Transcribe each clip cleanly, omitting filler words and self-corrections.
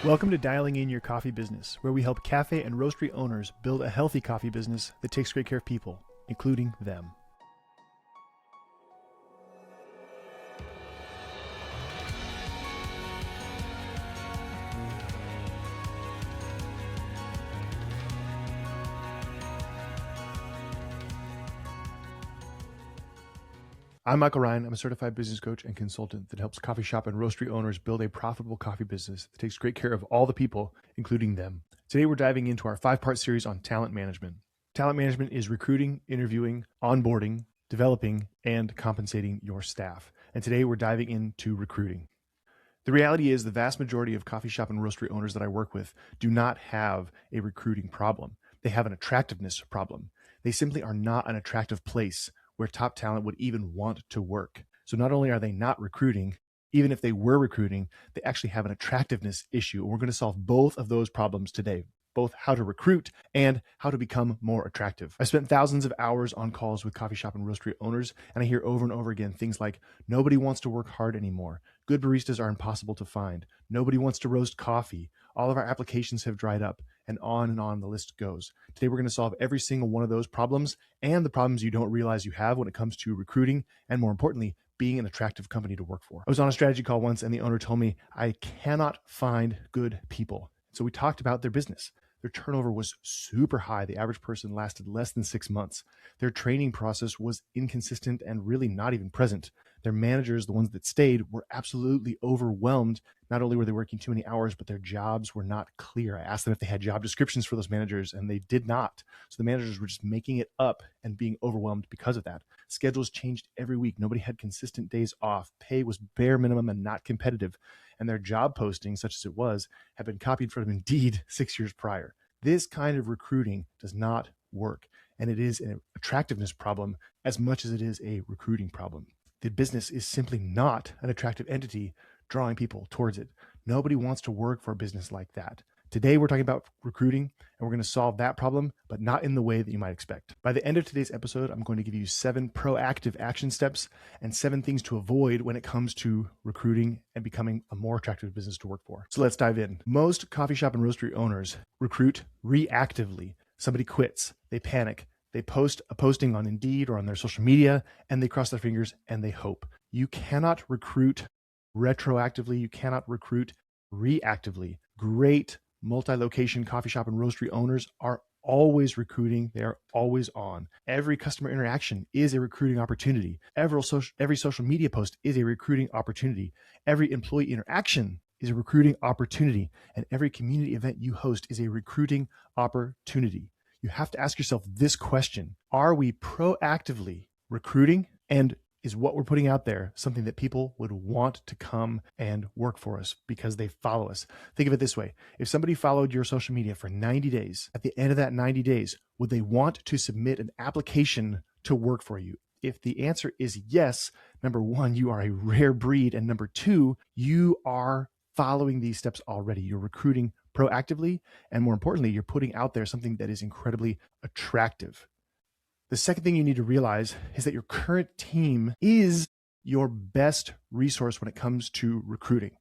Welcome to Dialing In Your Coffee Business, where we help cafe and roastery owners build a healthy coffee business that takes great care of people, including them. I'm Michael Ryan. I'm a certified business coach and consultant that helps coffee shop and roastery owners build a profitable coffee business that takes great care of all the people, including them. Today, we're diving into our 5-part series on talent management. Talent management is recruiting, interviewing, onboarding, developing, and compensating your staff. And today, we're diving into recruiting. The reality is the vast majority of coffee shop and roastery owners that I work with do not have a recruiting problem. They have an attractiveness problem. They simply are not an attractive place where top talent would even want to work. So not only are they not recruiting, even if they were recruiting, they actually have an attractiveness issue. And we're going to solve both of those problems today, both how to recruit and how to become more attractive. I spent thousands of hours on calls with coffee shop and roastery owners, and I hear over and over again things like, nobody wants to work hard anymore. Good baristas are impossible to find. Nobody wants to roast coffee. All of our applications have dried up, and on the list goes. Today, we're going to solve every single one of those problems and the problems you don't realize you have when it comes to recruiting, and more importantly, being an attractive company to work for. I was on a strategy call once, and the owner told me, I cannot find good people. So we talked about their business. Their turnover was super high. The average person lasted less than 6 months. Their training process was inconsistent and really not even present. Their managers, the ones that stayed, were absolutely overwhelmed. Not only were they working too many hours, but their jobs were not clear. I asked them if they had job descriptions for those managers, and they did not. So the managers were just making it up and being overwhelmed because of that. Schedules changed every week. Nobody had consistent days off. Pay was bare minimum and not competitive. And their job posting, such as it was, had been copied from Indeed 6 years prior. This kind of recruiting does not work, and it is an attractiveness problem as much as it is a recruiting problem. The business is simply not an attractive entity drawing people towards it. Nobody wants to work for a business like that. Today, we're talking about recruiting, and we're going to solve that problem, but not in the way that you might expect. By the end of today's episode, I'm going to give you 7 proactive action steps and 7 things to avoid when it comes to recruiting and becoming a more attractive business to work for. So let's dive in. Most coffee shop and roastery owners recruit reactively. Somebody quits, they panic, they post a posting on Indeed or on their social media, and they cross their fingers and they hope. You cannot recruit retroactively. You cannot recruit reactively. Great multi-location coffee shop and roastery owners are always recruiting. They are always on. Every customer interaction is a recruiting opportunity. Every social media post is a recruiting opportunity. Every employee interaction is a recruiting opportunity. And every community event you host is a recruiting opportunity. You have to ask yourself this question: are we proactively recruiting? And is what we're putting out there something that people would want to come and work for us because they follow us? Think of it this way. If somebody followed your social media for 90 days, at the end of that 90 days, would they want to submit an application to work for you? If the answer is yes, number 1, you are a rare breed. And number 2, you are following these steps already. You're recruiting proactively. And more importantly, you're putting out there something that is incredibly attractive. The second thing you need to realize is that your current team is your best resource when it comes to recruiting.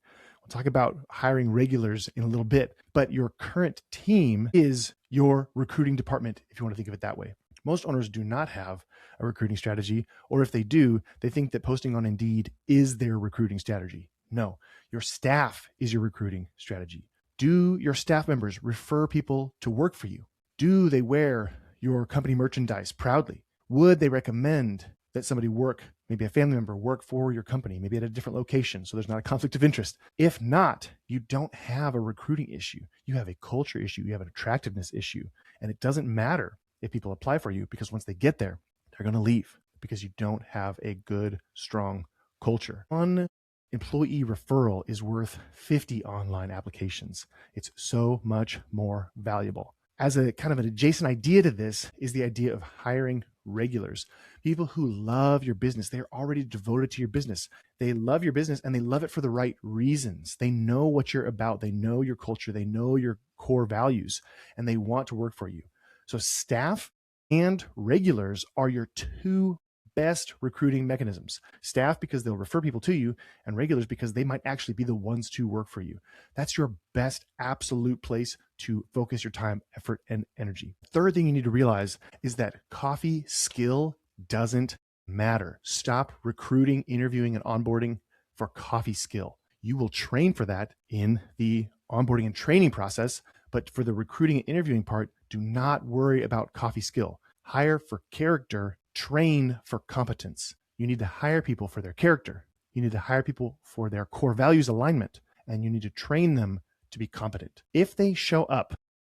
We'll talk about hiring regulars in a little bit, but your current team is your recruiting department, if you want to think of it that way. Most owners do not have a recruiting strategy, or if they do, they think that posting on Indeed is their recruiting strategy. No, your staff is your recruiting strategy. Do your staff members refer people to work for you? Do they wear your company merchandise proudly? Would they recommend that somebody work, maybe a family member work for your company, maybe at a different location, so there's not a conflict of interest? If not, you don't have a recruiting issue. You have a culture issue. You have an attractiveness issue. And it doesn't matter if people apply for you, because once they get there, they're going to leave because you don't have a good, strong culture. One employee referral is worth 50 online applications. It's so much more valuable. As a kind of an adjacent idea to this is the idea of hiring regulars, people who love your business. They're already devoted to your business. They love your business and they love it for the right reasons. They know what you're about. They know your culture. They know your core values, and they want to work for you. So staff and regulars are your 2 best recruiting mechanisms. Staff because they'll refer people to you, and regulars because they might actually be the ones to work for you. That's your best absolute place to focus your time, effort, and energy. Third thing you need to realize is that coffee skill doesn't matter. Stop recruiting, interviewing, and onboarding for coffee skill. You will train for that in the onboarding and training process, but for the recruiting and interviewing part, do not worry about coffee skill. Hire for character, train for competence. You need to hire people for their character. You need to hire people for their core values alignment, and you need to train them to be competent. If they show up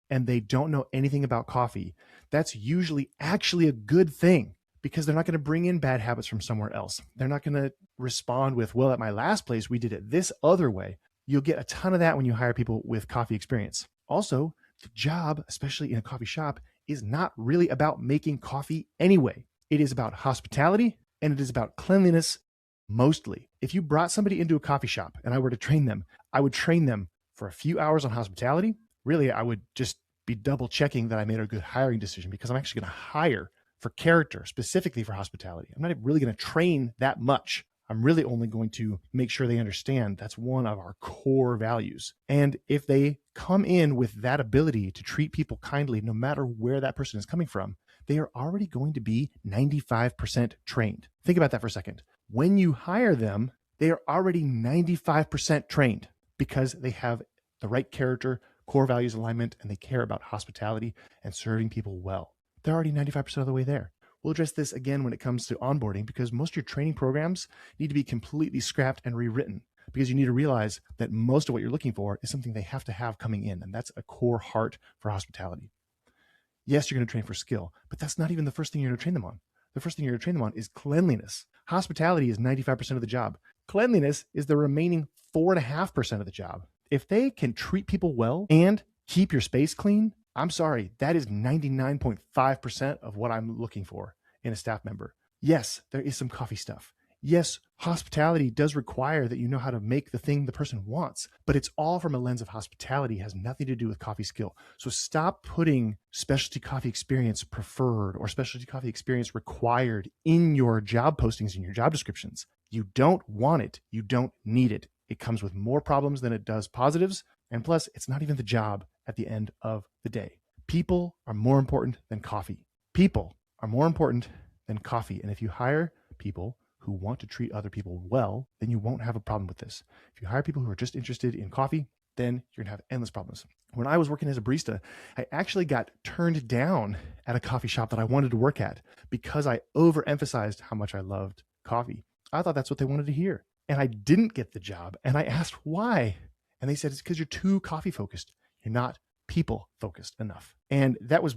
and they don't know anything about coffee, that's usually actually a good thing, because they're not going to bring in bad habits from somewhere else. They're not going to respond with, well, at my last place, we did it this other way. You'll get a ton of that when you hire people with coffee experience. Also, the job, especially in a coffee shop, is not really about making coffee anyway. It is about hospitality and it is about cleanliness mostly. If you brought somebody into a coffee shop and I were to train them, I would train them for a few hours on hospitality. Really, I would just be double checking that I made a good hiring decision, because I'm actually going to hire for character, specifically for hospitality. I'm not really going to train that much. I'm really only going to make sure they understand that's one of our core values. And if they come in with that ability to treat people kindly, no matter where that person is coming from, they are already going to be 95% trained. Think about that for a second. When you hire them, they are already 95% trained because they have the right character, core values alignment, and they care about hospitality and serving people well. They're already 95% of the way there. We'll address this again when it comes to onboarding, because most of your training programs need to be completely scrapped and rewritten, because you need to realize that most of what you're looking for is something they have to have coming in, and that's a core heart for hospitality. Yes, you're going to train for skill, but that's not even the first thing you're going to train them on. The first thing you're going to train them on is cleanliness. Hospitality is 95% of the job. Cleanliness is the remaining 4.5% of the job. If they can treat people well and keep your space clean, I'm sorry, that is 99.5% of what I'm looking for in a staff member. Yes, there is some coffee stuff. Yes, hospitality does require that you know how to make the thing the person wants, but it's all from a lens of hospitality. It has nothing to do with coffee skill. So stop putting specialty coffee experience preferred or specialty coffee experience required in your job postings, in your job descriptions. You don't want it. You don't need it. It comes with more problems than it does positives. And plus, it's not even the job at the end of the day. People are more important than coffee. People are more important than coffee. And if you hire people who want to treat other people well, then you won't have a problem with this. If you hire people who are just interested in coffee, then you're gonna have endless problems. When I was working as a barista, I actually got turned down at a coffee shop that I wanted to work at because I overemphasized how much I loved coffee. I thought that's what they wanted to hear. And I didn't get the job. And I asked why. And they said, it's because you're too coffee focused. You're not people focused enough. And that was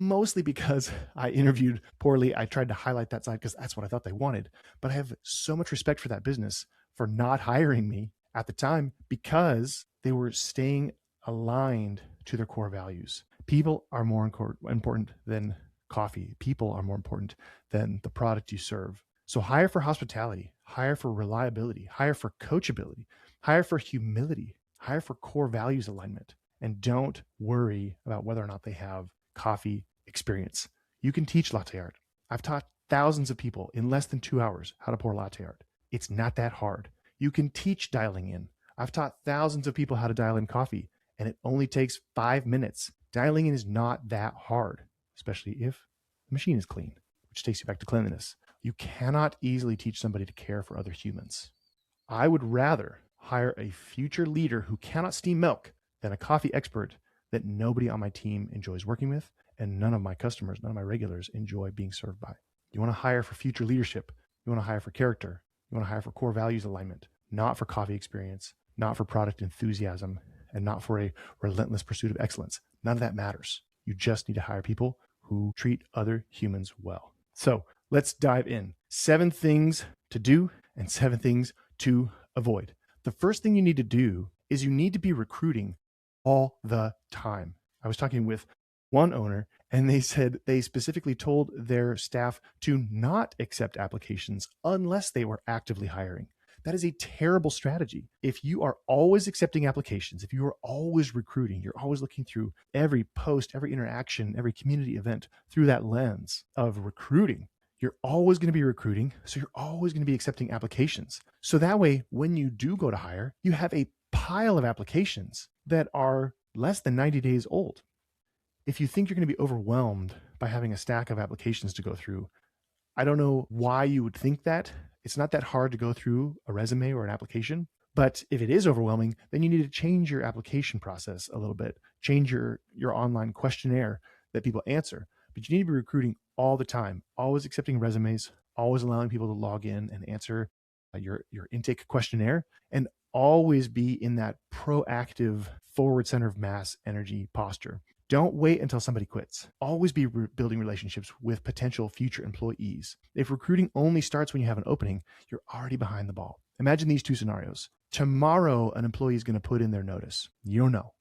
mostly because I interviewed poorly. I tried to highlight that side because that's what I thought they wanted. But I have so much respect for that business for not hiring me at the time, because they were staying aligned to their core values. People are more important than coffee. People are more important than the product you serve. So hire for hospitality, hire for reliability, hire for coachability, hire for humility, hire for core values alignment, and don't worry about whether or not they have coffee experience. You can teach latte art. I've taught thousands of people in less than 2 hours how to pour latte art. It's not that hard. You can teach dialing in. I've taught thousands of people how to dial in coffee, and it only takes 5 minutes. Dialing in is not that hard, especially if the machine is clean, which takes you back to cleanliness. You cannot easily teach somebody to care for other humans. I would rather hire a future leader who cannot steam milk than a coffee expert that nobody on my team enjoys working with, and none of my customers, none of my regulars enjoy being served by. You want to hire for future leadership. You want to hire for character. You want to hire for core values alignment, not for coffee experience, not for product enthusiasm, and not for a relentless pursuit of excellence. None of that matters. You just need to hire people who treat other humans well. So let's dive in. 7 things to do and 7 things to avoid. The first thing you need to do is you need to be recruiting all the time. I was talking with one owner, and they said they specifically told their staff to not accept applications unless they were actively hiring. That is a terrible strategy. If you are always accepting applications, if you are always recruiting, you're always looking through every post, every interaction, every community event through that lens of recruiting, You're always going to be recruiting. So you're always going to be accepting applications. So that way, when you do go to hire, you have a pile of applications that are less than 90 days old. If you think you're going to be overwhelmed by having a stack of applications to go through, I don't know why you would think that. It's not that hard to go through a resume or an application. But if it is overwhelming, then you need to change your application process a little bit, change your online questionnaire that people answer. But you need to be recruiting all the time, always accepting resumes, always allowing people to log in and answer your intake questionnaire, and always be in that proactive forward center of mass energy posture. Don't wait until somebody quits. Always be building relationships with potential future employees. If recruiting only starts when you have an opening, you're already behind the ball. Imagine these two scenarios. Tomorrow, an employee is going to put in their notice. You don't know.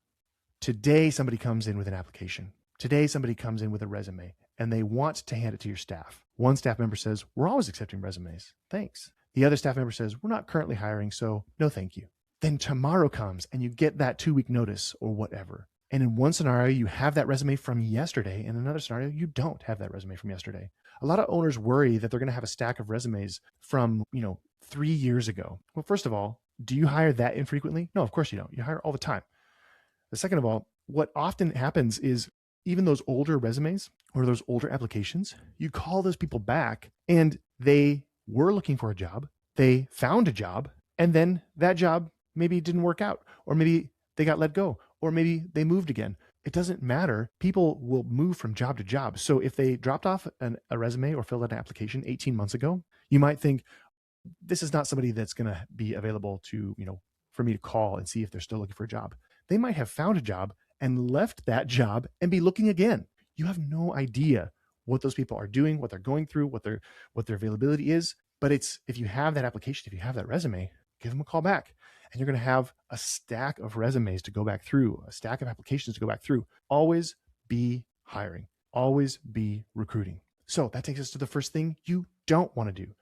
Today, somebody comes in with an application. Today, somebody comes in with a resume, and they want to hand it to your staff. One staff member says, "We're always accepting resumes. Thanks." The other staff member says, "We're not currently hiring, so no thank you." Then tomorrow comes, and you get that 2-week notice or whatever. And in one scenario, you have that resume from yesterday. In another scenario, you don't have that resume from yesterday. A lot of owners worry that they're going to have a stack of resumes from, 3 years ago. Well, first of all, do you hire that infrequently? No, of course you don't. You hire all the time. The second of all, what often happens is even those older resumes or those older applications, you call those people back and they were looking for a job. They found a job, and then that job maybe didn't work out, or maybe they got let go, or maybe they moved again. It doesn't matter. People will move from job to job. So if they dropped off a resume or filled out an application 18 months ago, you might think, this is not somebody that's going to be available to, for me to call and see if they're still looking for a job. They might have found a job and left that job and be looking again. You have no idea what those people are doing, what they're going through, what their availability is. But if you have that application, if you have that resume, give them a call back. And you're going to have a stack of resumes to go back through, a stack of applications to go back through. Always be hiring, always be recruiting. So that takes us to the first thing you don't want to do.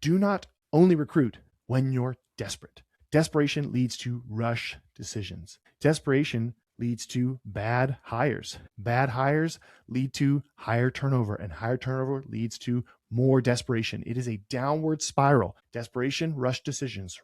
Do not only recruit when you're desperate. Desperation leads to rush decisions. Desperation leads to bad hires. Bad hires lead to higher turnover, and higher turnover leads to more desperation. It is a downward spiral. Desperation, rush decisions,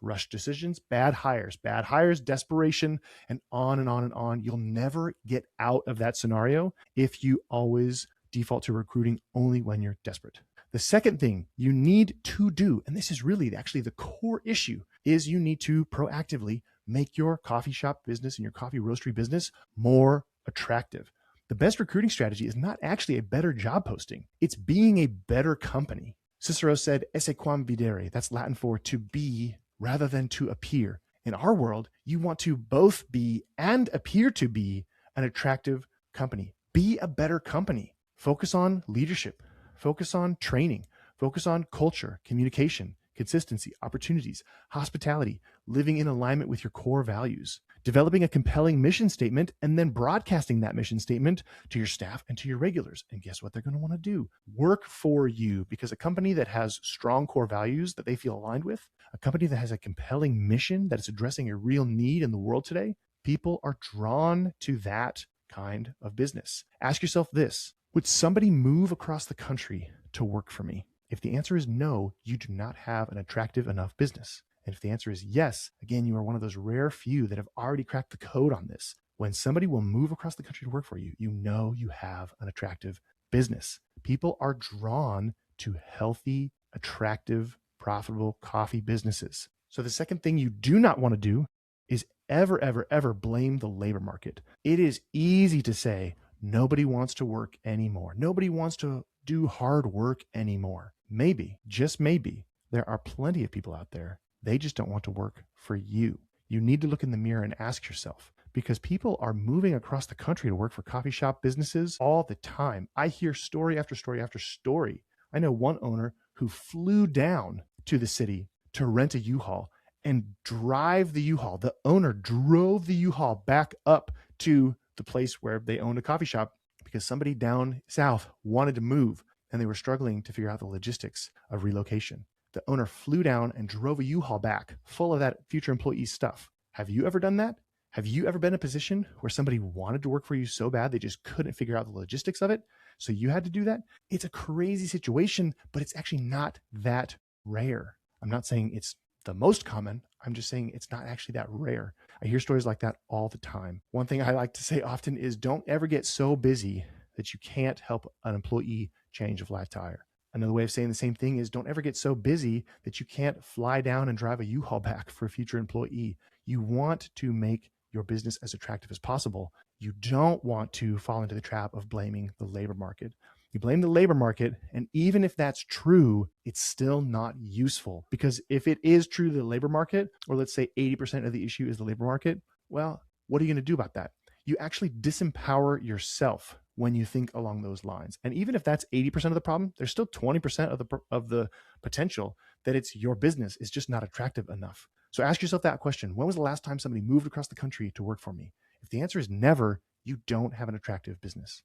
bad hires, desperation, and on and on and on. You'll never get out of that scenario if you always default to recruiting only when you're desperate. The second thing you need to do, and this is really actually the core issue, is you need to proactively make your coffee shop business and your coffee roastery business more attractive. The best recruiting strategy is not actually a better job posting. It's being a better company. Cicero said, esse quam videre. That's Latin for to be rather than to appear. In our world, you want to both be and appear to be an attractive company. Be a better company. Focus on leadership. Focus on training. Focus on culture, communication, consistency, opportunities, hospitality, living in alignment with your core values, developing a compelling mission statement, and then broadcasting that mission statement to your staff and to your regulars. And guess what they're going to want to do? Work for you, because a company that has strong core values that they feel aligned with, a company that has a compelling mission that is addressing a real need in the world today, people are drawn to that kind of business. Ask yourself this: would somebody move across the country to work for me? If the answer is no, you do not have an attractive enough business. And if the answer is yes, again, you are one of those rare few that have already cracked the code on this. When somebody will move across the country to work for you, you know you have an attractive business. People are drawn to healthy, attractive, profitable coffee businesses. So the second thing you do not want to do is ever blame the labor market. It is easy to say, nobody wants to work anymore. Nobody wants to do hard work anymore. Maybe, just maybe, there are plenty of people out there. They just don't want to work for you. You need to look in the mirror and ask yourself, because people are moving across the country to work for coffee shop businesses all the time. I hear story after story after story. I know one owner who flew down to the city to rent a U-Haul and drive the U-Haul. The owner drove the U-Haul back up to the place where they owned a coffee shop because somebody down south wanted to move and they were struggling to figure out the logistics of relocation. The owner flew down and drove a U-Haul back full of that future employee stuff. Have you ever done that? Have you ever been in a position where somebody wanted to work for you so bad they just couldn't figure out the logistics of it? So you had to do that? It's a crazy situation, but it's actually not that rare. I'm not saying it's the most common. I'm just saying it's not actually that rare. I hear stories like that all the time. One thing I like to say often is don't ever get so busy that you can't help an employee change a flat tire. Another way of saying the same thing is don't ever get so busy that you can't fly down and drive a U-Haul back for a future employee. You want to make your business as attractive as possible. You don't want to fall into the trap of blaming the labor market. You blame the labor market, and even if that's true, it's still not useful, because if it is true the labor market, or let's say 80% of the issue is the labor market, well, what are you going to do about that? You actually disempower yourself when you think along those lines. And even if that's 80% of the problem, there's still 20% of the potential that it's your business is just not attractive enough. So ask yourself that question. When was the last time somebody moved across the country to work for me? If the answer is never, you don't have an attractive business.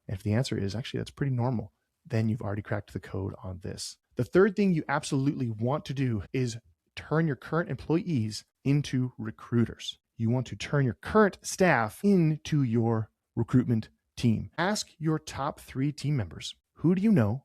And if the answer is actually that's pretty normal, then you've already cracked the code on this. The third thing you absolutely want to do is turn your current employees into recruiters. You want to turn your current staff into your recruitment team. Ask your top 3 team members, who do you know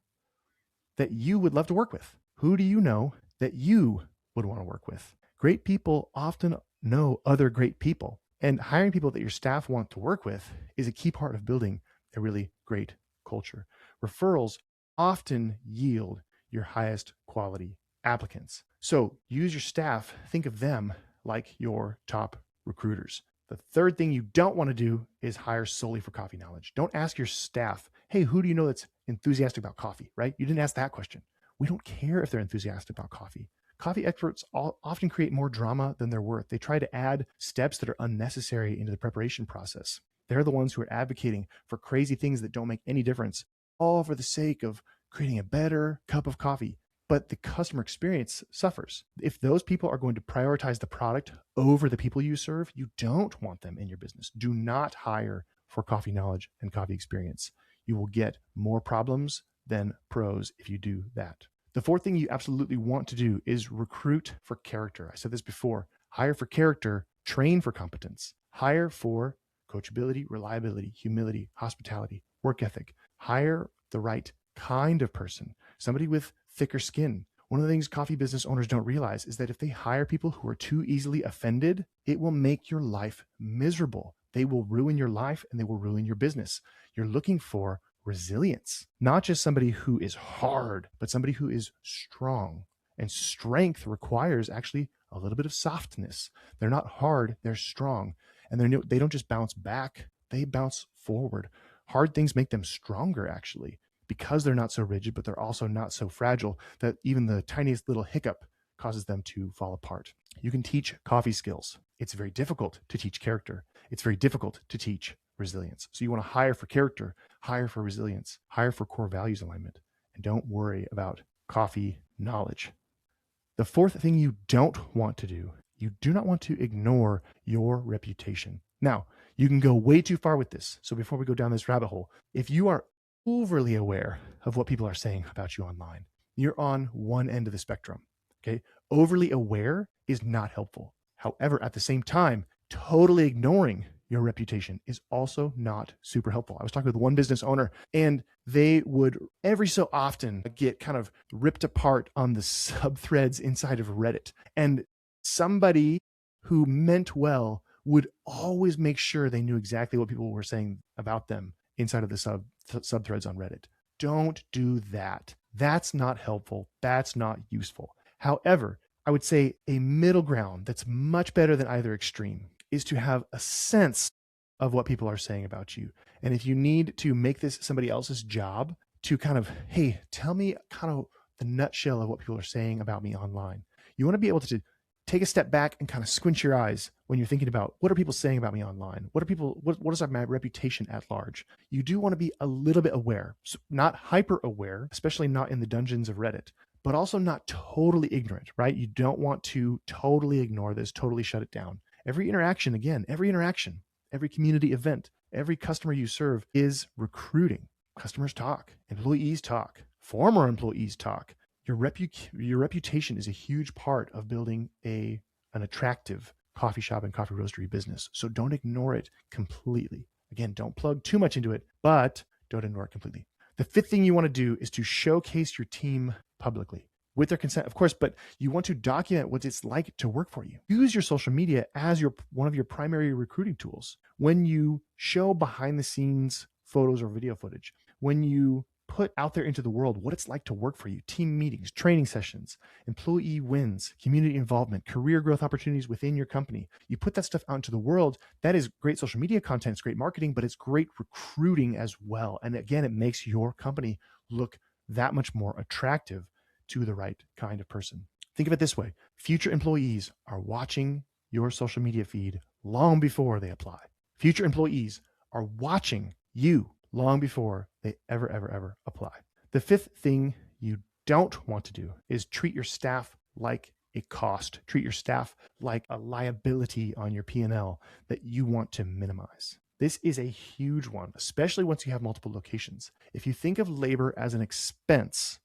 that you would love to work with? Who do you know that you would want to work with? Great people often know other great people, and hiring people that your staff want to work with is a key part of building a really great culture. Referrals often yield your highest quality applicants. So use your staff, think of them like your top recruiters. The third thing you don't want to do is hire solely for coffee knowledge. Don't ask your staff, hey, who do you know that's enthusiastic about coffee, right? You didn't ask that question. We don't care if they're enthusiastic about coffee. Coffee experts often create more drama than they're worth. They try to add steps that are unnecessary into the preparation process. They're the ones who are advocating for crazy things that don't make any difference, all for the sake of creating a better cup of coffee. But the customer experience suffers. If those people are going to prioritize the product over the people you serve, you don't want them in your business. Do not hire for coffee knowledge and coffee experience. You will get more problems than pros if you do that. The fourth thing you absolutely want to do is recruit for character. I said this before. Hire for character, train for competence. Hire for coachability, reliability, humility, hospitality, work ethic. Hire the right kind of person, somebody with thicker skin. One of the things coffee business owners don't realize is that if they hire people who are too easily offended, it will make your life miserable. They will ruin your life and they will ruin your business. You're looking for resilience, not just somebody who is hard, but somebody who is strong. And strength requires actually a little bit of softness. They're not hard, they're strong. And they don't just bounce back, they bounce forward. Hard things make them stronger, actually, because they're not so rigid, but they're also not so fragile that even the tiniest little hiccup causes them to fall apart. You can teach coffee skills. It's very difficult to teach character. It's very difficult to teach resilience. So you want to hire for character, hire for resilience, hire for core values alignment, and don't worry about coffee knowledge. The fourth thing you don't want to do, you do not want to ignore your reputation. Now, you can go way too far with this. So before we go down this rabbit hole, if you are overly aware of what people are saying about you online, you're on one end of the spectrum. Okay. Overly aware is not helpful. However, at the same time, totally ignoring your reputation is also not super helpful. I was talking with one business owner, and they would every so often get kind of ripped apart on the subthreads inside of Reddit. And somebody who meant well would always make sure they knew exactly what people were saying about them inside of the subthreads on Reddit. Don't do that. That's not helpful. That's not useful. However, I would say a middle ground that's much better than either extreme is to have a sense of what people are saying about you. And if you need to make this somebody else's job to kind of, hey, tell me kind of the nutshell of what people are saying about me online, you want to be able to take a step back and kind of squint your eyes when you're thinking about what are people saying about me online? What is my reputation at large? You do want to be a little bit aware, so not hyper aware, especially not in the dungeons of Reddit, but also not totally ignorant, right? You don't want to totally ignore this, totally shut it down. Every interaction, every community event, every customer you serve is recruiting. Customers talk, employees talk, former employees talk. Your reputation is a huge part of building an attractive coffee shop and coffee roastery business. So don't ignore it completely. Again, don't plug too much into it, but don't ignore it completely. The fifth thing you want to do is to showcase your team publicly with their consent, of course, but you want to document what it's like to work for you. Use your social media as one of your primary recruiting tools. When you show behind the scenes photos or video footage, when you put out there into the world what it's like to work for you, team meetings, training sessions, employee wins, community involvement, career growth opportunities within your company. You put that stuff out into the world. That is great social media content. It's great marketing, but it's great recruiting as well. And again, it makes your company look that much more attractive to the right kind of person. Think of it this way. Future employees are watching your social media feed long before they apply. Future employees are watching you long before they ever apply. The fifth thing you don't want to do is treat your staff like a cost. Treat your staff like a liability on your P&L that you want to minimize. This is a huge one, especially once you have multiple locations. If you think of labor as an expense,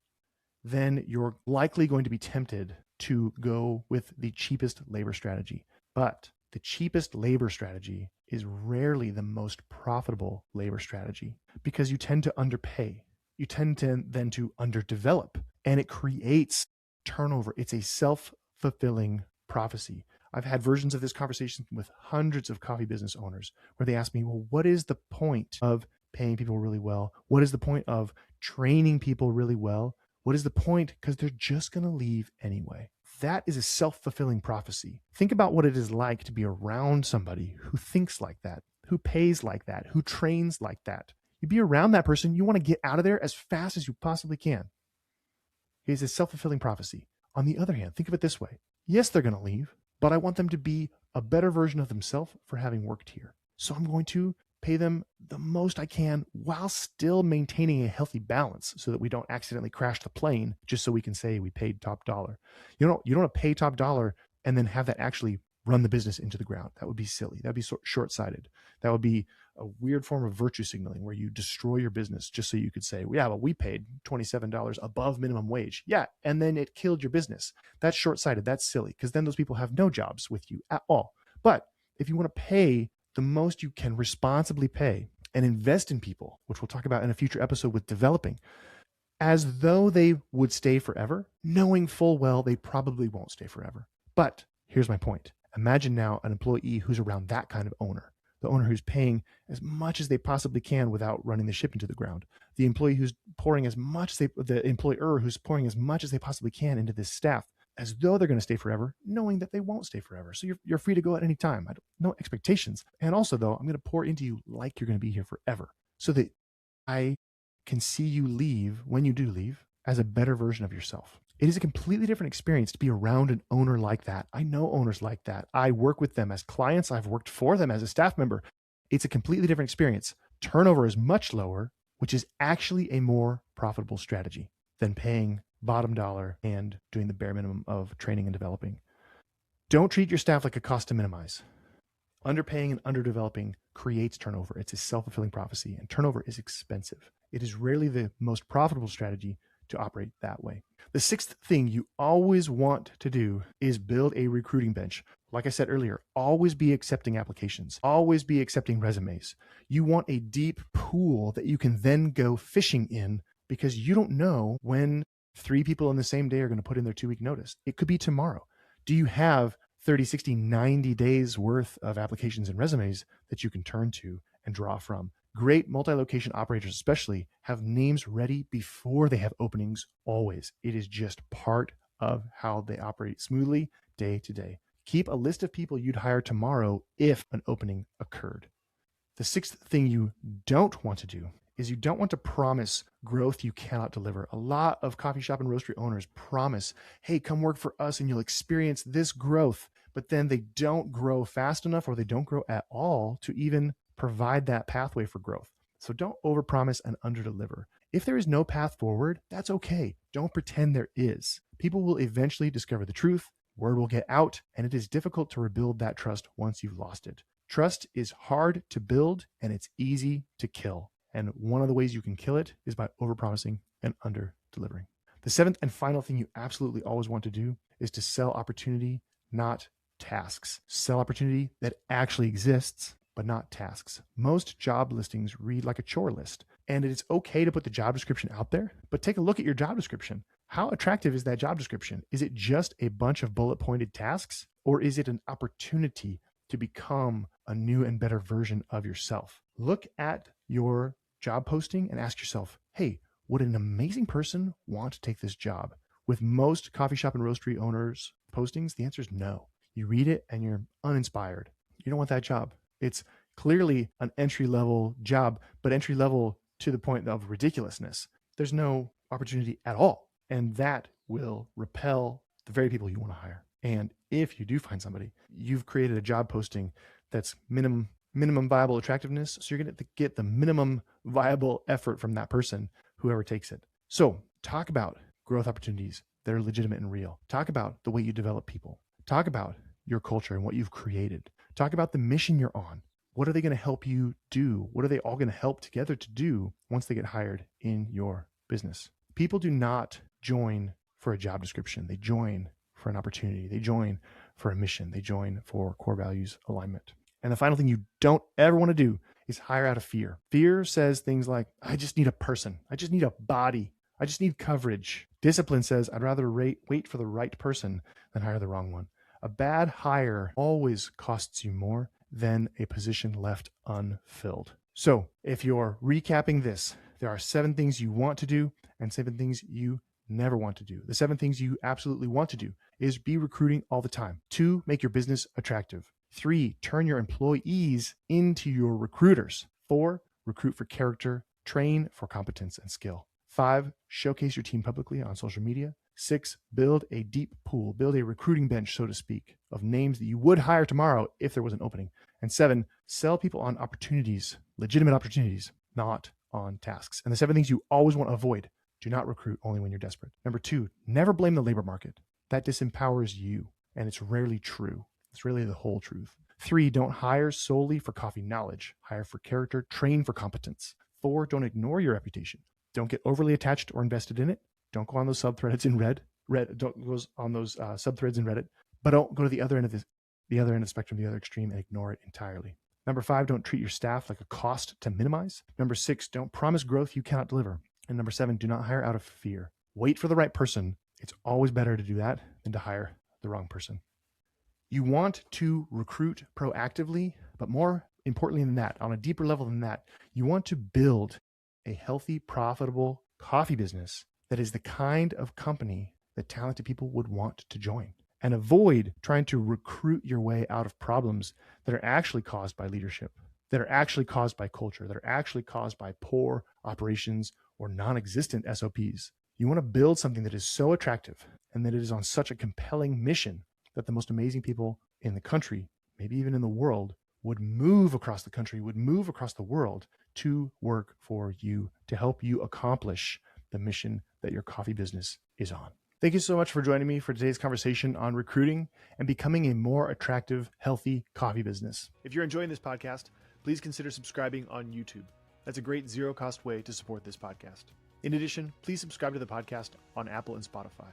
then you're likely going to be tempted to go with the cheapest labor strategy. But the cheapest labor strategy is rarely the most profitable labor strategy because you tend to underpay. You tend to then to underdevelop, and it creates turnover. It's a self-fulfilling prophecy. I've had versions of this conversation with hundreds of coffee business owners where they ask me, well, what is the point of paying people really well? What is the point of training people really well? What is the point? Because they're just going to leave anyway. That is a self-fulfilling prophecy. Think about what it is like to be around somebody who thinks like that, who pays like that, who trains like that. You be around that person, you want to get out of there as fast as you possibly can. It is a self-fulfilling prophecy. On the other hand, think of it this way. Yes, they're going to leave, but I want them to be a better version of themselves for having worked here. So I'm going to pay them the most I can while still maintaining a healthy balance so that we don't accidentally crash the plane just so we can say we paid top dollar. You don't want to pay top dollar and then have that actually run the business into the ground. That would be silly. That'd be short-sighted. That would be a weird form of virtue signaling where you destroy your business just so you could say, well, yeah, well, we paid $27 above minimum wage. Yeah. And then it killed your business. That's short-sighted. That's silly because then those people have no jobs with you at all. But if you want to pay the most you can responsibly pay and invest in people, which we'll talk about in a future episode with developing, as though they would stay forever, knowing full well they probably won't stay forever. But here's my point. Imagine now an employee who's around that kind of owner, the owner who's paying as much as they possibly can without running the ship into the ground, the employee who's pouring as much the employer who's pouring as much as they possibly can into this staff, as though they're going to stay forever, knowing that they won't stay forever. So you're free to go at any time. No expectations. And also, though, I'm going to pour into you like you're going to be here forever so that I can see you leave, when you do leave, as a better version of yourself. It is a completely different experience to be around an owner like that. I know owners like that. I work with them as clients. I've worked for them as a staff member. It's a completely different experience. Turnover is much lower, which is actually a more profitable strategy than paying bottom dollar and doing the bare minimum of training and developing. Don't treat your staff like a cost to minimize. Underpaying and underdeveloping creates turnover. It's a self-fulfilling prophecy, and turnover is expensive. It is rarely the most profitable strategy to operate that way. The sixth thing you always want to do is build a recruiting bench. Like I said earlier, always be accepting applications, always be accepting resumes. You want a deep pool that you can then go fishing in because you don't know when 3 people in the same day are going to put in their 2-week notice. It could be tomorrow. Do you have 30, 60, 90 days worth of applications and resumes that you can turn to and draw from? Great multi-location operators especially have names ready before they have openings always. It is just part of how they operate smoothly day to day. Keep a list of people you'd hire tomorrow if an opening occurred. The sixth thing you don't want to do is you don't want to promise growth you cannot deliver. A lot of coffee shop and roastery owners promise, hey, come work for us and you'll experience this growth, but then they don't grow fast enough or they don't grow at all to even provide that pathway for growth. So don't overpromise and underdeliver. If there is no path forward, that's okay. Don't pretend there is. People will eventually discover the truth, word will get out, and it is difficult to rebuild that trust once you've lost it. Trust is hard to build and it's easy to kill. And one of the ways you can kill it is by overpromising and under-delivering. The seventh and final thing you absolutely always want to do is to sell opportunity, not tasks. Sell opportunity that actually exists, but not tasks. Most job listings read like a chore list, and it's okay to put the job description out there, but take a look at your job description. How attractive is that job description? Is it just a bunch of bullet pointed tasks, or is it an opportunity to become a new and better version of yourself? Look at your job posting and ask yourself, hey, would an amazing person want to take this job? With most coffee shop and roastery owners' postings, the answer is no. You read it and you're uninspired. You don't want that job. It's clearly an entry-level job, but entry-level to the point of ridiculousness. There's no opportunity at all. And that will repel the very people you want to hire. And if you do find somebody, you've created a job posting that's minimum viable attractiveness. So you're going to get the minimum viable effort from that person, whoever takes it. So talk about growth opportunities that are legitimate and real. Talk about the way you develop people. Talk about your culture and what you've created. Talk about the mission you're on. What are they going to help you do? What are they all going to help together to do once they get hired in your business? People do not join for a job description. They join for an opportunity. They join for a mission. They join for core values alignment. And the final thing you don't ever want to do is hire out of fear. Fear says things like, I just need a person. I just need a body. I just need coverage. Discipline says, I'd rather wait for the right person than hire the wrong one. A bad hire always costs you more than a position left unfilled. So if you're recapping this, there are 7 things you want to do and 7 things you never want to do. The 7 things you absolutely want to do is be recruiting all the time. 2, make your business attractive. 3, turn your employees into your recruiters. 4, recruit for character, train for competence and skill. 5, showcase your team publicly on social media. 6, build a deep pool, build a recruiting bench, so to speak, of names that you would hire tomorrow if there was an opening. And 7, sell people on opportunities, legitimate opportunities, not on tasks. And the 7 things you always want to avoid: do not recruit only when you're desperate. Number 2, never blame the labor market. That disempowers you, and it's rarely true. It's really the whole truth. 3, don't hire solely for coffee knowledge. Hire for character, train for competence. 4, don't ignore your reputation. Don't get overly attached or invested in it. Don't go on those subthreads in don't go on those subthreads in Reddit, but don't go to the other end of the spectrum, the other extreme, and ignore it entirely. Number 5, don't treat your staff like a cost to minimize. Number 6, don't promise growth you cannot deliver. And number 7, do not hire out of fear. Wait for the right person. It's always better to do that than to hire the wrong person. You want to recruit proactively, but more importantly than that, on a deeper level than that, you want to build a healthy, profitable coffee business that is the kind of company that talented people would want to join. And avoid trying to recruit your way out of problems that are actually caused by leadership, that are actually caused by culture, that are actually caused by poor operations or non-existent SOPs. You want to build something that is so attractive and that it is on such a compelling mission that the most amazing people in the country, maybe even in the world, would move across the country, would move across the world to work for you, to help you accomplish the mission that your coffee business is on. Thank you so much for joining me for today's conversation on recruiting and becoming a more attractive, healthy coffee business. If you're enjoying this podcast, please consider subscribing on YouTube. That's a great zero-cost way to support this podcast. In addition, please subscribe to the podcast on Apple and Spotify.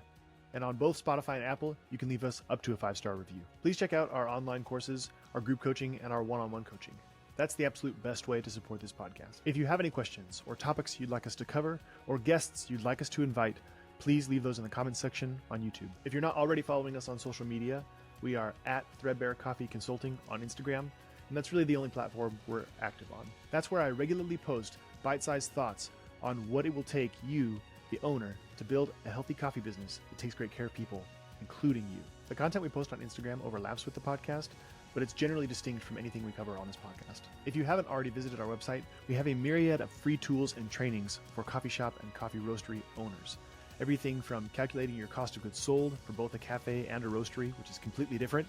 And on both Spotify and Apple, you can leave us up to a 5-star review. Please check out our online courses, our group coaching, and our one-on-one coaching. That's the absolute best way to support this podcast. If you have any questions or topics you'd like us to cover or guests you'd like us to invite, please leave those in the comments section on YouTube. If you're not already following us on social media, we are at Threadbare Coffee Consulting on Instagram, and that's really the only platform we're active on. That's where I regularly post bite-sized thoughts on what it will take you, the owner, to build a healthy coffee business that takes great care of people, including you. The content we post on Instagram overlaps with the podcast, but it's generally distinct from anything we cover on this podcast. If you haven't already visited our website, we have a myriad of free tools and trainings for coffee shop and coffee roastery owners. Everything from calculating your cost of goods sold for both a cafe and a roastery, which is completely different,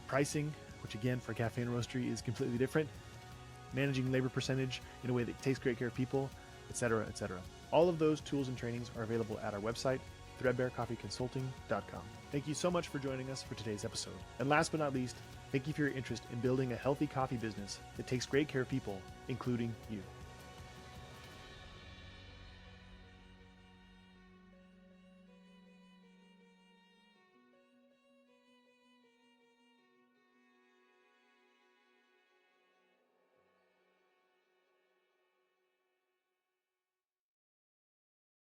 pricing, which again for a cafe and roastery is completely different, managing labor percentage in a way that takes great care of people, etc., etc. All of those tools and trainings are available at our website, threadbarecoffeeconsulting.com. Thank you so much for joining us for today's episode. And last but not least, thank you for your interest in building a healthy coffee business that takes great care of people, including you.